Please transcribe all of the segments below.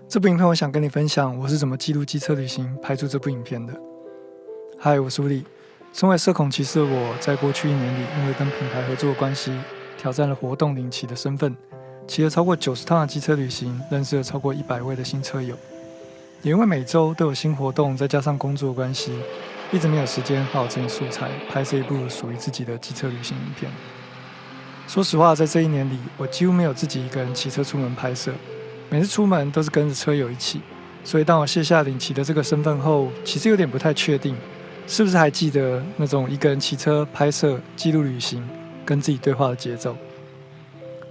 這部影片我想跟你分享我是怎麼記錄機車旅行拍出這部影片的。嗨，我是蘇力。身為社恐騎士的我，在過去1年裡，因為跟品牌合作的關係，挑戰了活動領騎的身份，騎了超過90趟的機車旅行，認識了超過100位的新車友。也因為每周都有新活動，再加上工作的關係，一直沒有時間好好整理素材，拍攝一部屬於自己的機車旅行影片。說實話，在這1年裡，我幾乎沒有自己一個人騎車出門拍攝，每次出門都是跟着車友一起。所以當我卸下領騎的這個身份後，其實有點不太確定，是不是還記得那種一個人騎車拍攝、記錄旅行、跟自己對話的節奏。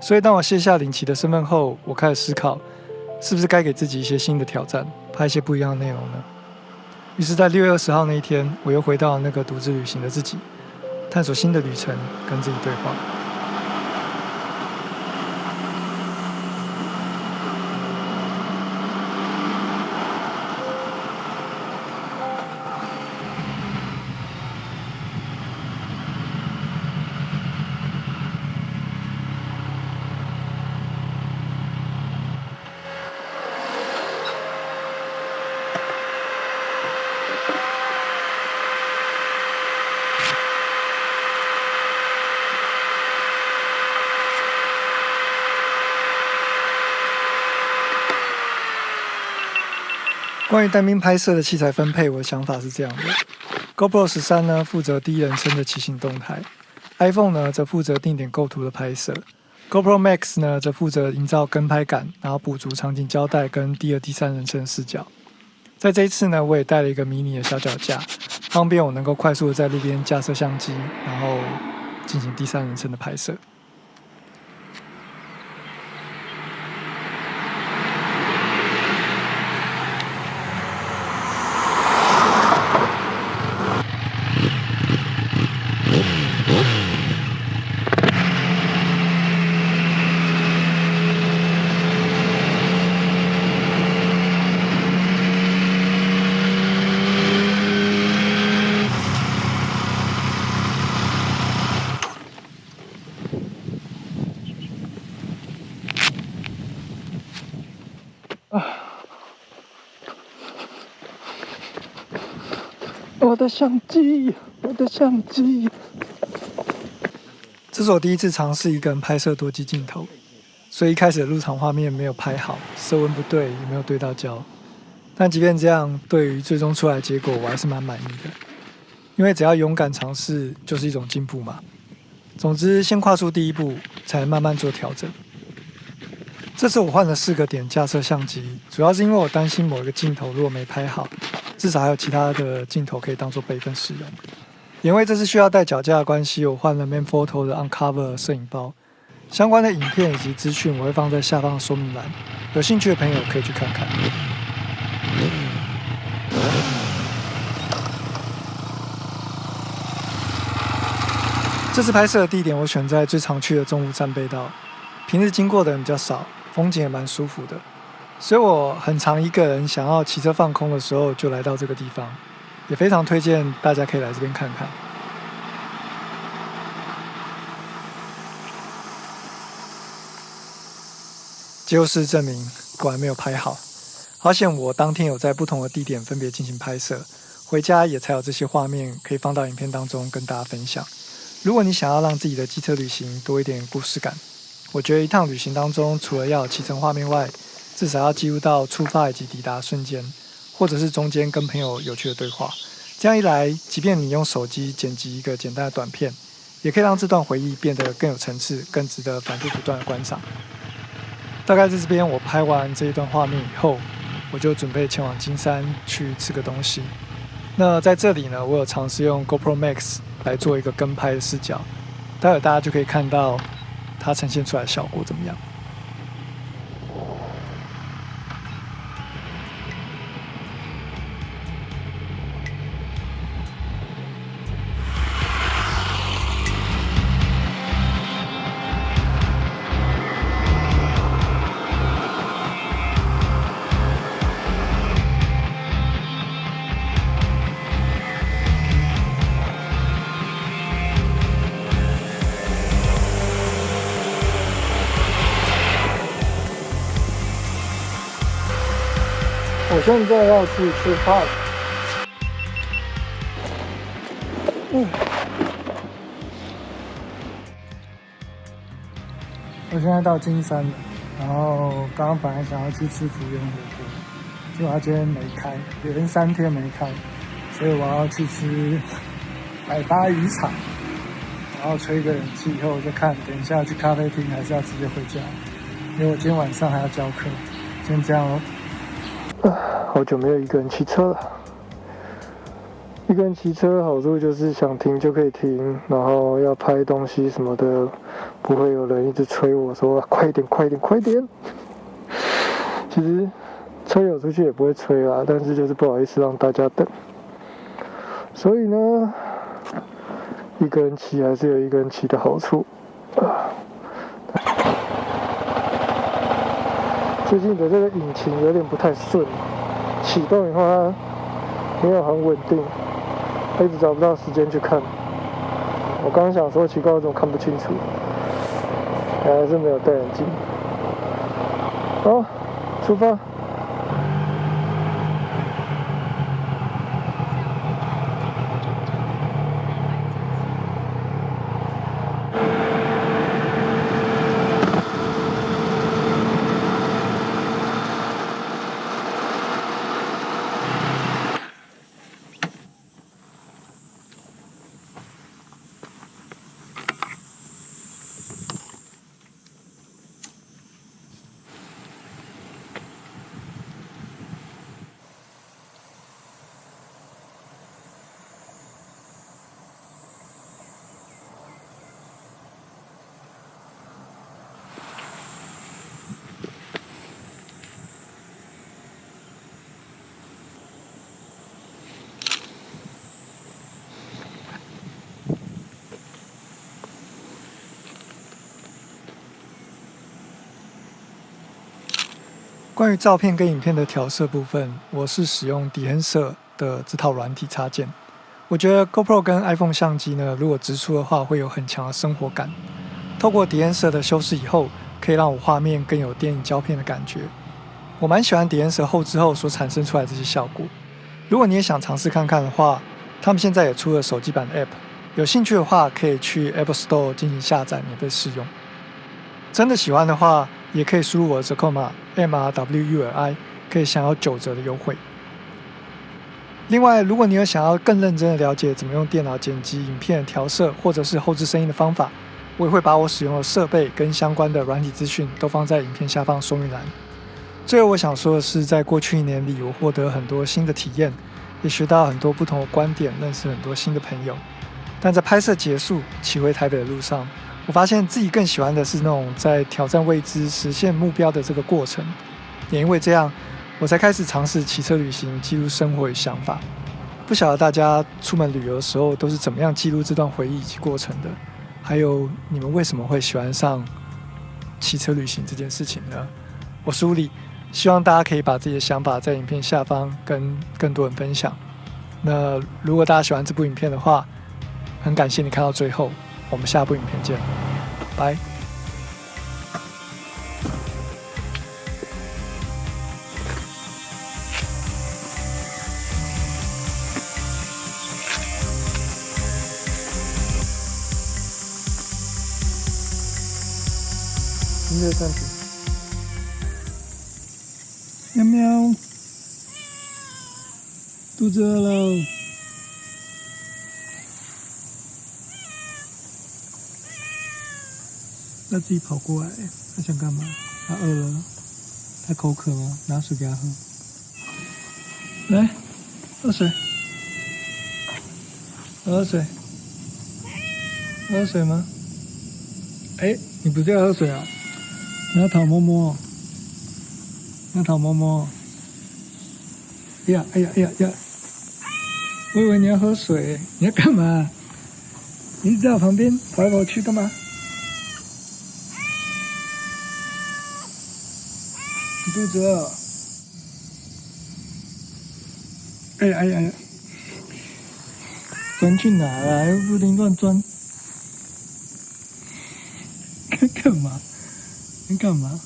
所以當我卸下領騎的身份後，我開始思考，是不是該給自己一些新的挑戰，拍一些不一樣的內容呢？於是，在6月20號那一天，我又回到了那個獨自旅行的自己，探索新的旅程，跟自己對話。關於單兵拍攝的器材分配，我的想法是這樣的：GoPro 13呢負責第一人稱的騎行動態 ，iPhone 呢則負責定點構圖的拍攝 ，GoPro Max 呢則負責營造跟拍感，然後補足場景交代跟第二、第三人稱的視角。在這一次呢，我也帶了一個迷你的小腳架，方便我能夠快速的在路邊架設相機，然後進行第三人稱的拍攝。我的相机，我的相机。這是我第一次嘗試一個人拍攝多機鏡頭，所以一開始的入場畫面沒有拍好，色溫不對，也沒有對到焦。但即便這樣，對於最終出來的結果，我還是蠻滿意的。因為只要勇敢嘗試，就是一種進步嘛。總之，先跨出第一步，才慢慢做調整。這次我換了4個點架設相機，主要是因為我擔心某一個鏡頭如果沒拍好，至少還有其他的鏡頭可以當做備份使用。也因為這次需要帶腳架的關係，我換了 Manfrotto 的 Uncover 攝影包。相關的影片以及資訊我會放在下方的說明欄，有興趣的朋友可以去看看。這次拍攝的地點我選在最常去的中湖戰備道，平日經過的人比較少，風景也蠻舒服的。所以我很常一個人想要騎車放空的時候，就來到這個地方，也非常推薦大家可以來這邊看看。結果事實證明，果然沒有拍好。好險我當天有在不同的地點分別進行拍攝，回家也才有這些畫面可以放到影片當中跟大家分享。如果你想要讓自己的機車旅行多一點故事感，我覺得一趟旅行當中，除了要有騎乘畫面外，至少要記錄到出發以及抵達瞬間，或者是中間跟朋友有趣的對話。這樣一來，即便你用手機剪輯一個簡單的短片，也可以讓這段回憶變得更有層次，更值得反覆不斷的觀賞。大概在這邊我拍完這一段畫面以後，我就準備前往金山去吃個東西。那在這裡呢，我有嘗試用 GoPro Max 來做一個跟拍的視角，待會大家就可以看到它呈現出來的效果怎麼樣。我現在要去吃飯。我現在到金山了，然後剛剛本來想要去吃福源火鍋，結果他今天沒開，連3天沒開，所以我要去吃海巴漁場，然後吹個冷氣以後就看，等一下去咖啡廳還是要直接回家，因為我今天晚上還要教課。先這樣哦。好久沒有一個人騎車了。一個人騎車好處就是想停就可以停，然後要拍東西什麼的，不會有人一直催我說快一點快一點快一點。其實車友出去也不會催啦，但是就是不好意思讓大家等。所以呢，一個人騎還是有一個人騎的好處。最近的這個引擎有點不太順，啟動以後它沒有很穩定。一直找不到時間去看。我剛剛想說奇怪，我怎麼看不清楚？原來是沒有戴眼鏡。好，出發。關於照片跟影片的調色部分，我是使用 Dehancer 的這套軟體插件。我覺得 GoPro 跟 iPhone 相機呢，如果直出的話，會有很強的生活感。透過 Dehancer 的修飾以後，可以讓我畫面更有電影膠片的感覺。我蠻喜歡 Dehancer 後置後所產生出來的這些效果。如果你也想嘗試看看的話，他們現在也出了手機版的 App， 有興趣的話可以去 App Store 進行下載免費試用。真的喜歡的話，也可以輸入我的折扣碼 MRWULI， 可以享有9折的優惠。另外，如果你有想要更認真的了解怎麼用電腦剪輯影片調色，或者是後製聲音的方法，我也會把我使用的設備跟相關的軟體資訊都放在影片下方說明欄。最後我想說的是，在過去1年裡，我獲得很多新的體驗，也學到很多不同的觀點，認識很多新的朋友。但在拍攝結束騎回台北的路上，我發現自己更喜歡的是那種在挑戰未知、實現目標的這個過程。也因為這樣，我才開始嘗試騎車旅行，記錄生活與想法。不曉得大家出門旅遊的時候都是怎麼樣記錄這段回憶以及過程的？還有你們為什麼會喜歡上騎車旅行這件事情呢？我是Uli，希望大家可以把自己的想法在影片下方跟更多人分享。那如果大家喜歡這部影片的話，很感謝你看到最後。我們下部影片見，拜。音樂暫停。喵喵，肚子餓了。他自己跑過來，他想幹嘛？他餓了，他口渴嗎？拿水給他喝。來，喝水，喝水，喝水嗎？哎，你不是要喝水啊？你要討摸摸，你要討摸摸。哎呀，哎呀，哎呀呀！我以為你要喝水，你要幹嘛？你一直在我旁邊跑來跑去幹嘛？你肚子餓？哎呀哎呀哎呀！鑽去哪了？又不能亂鑽。幹嘛？你幹嘛？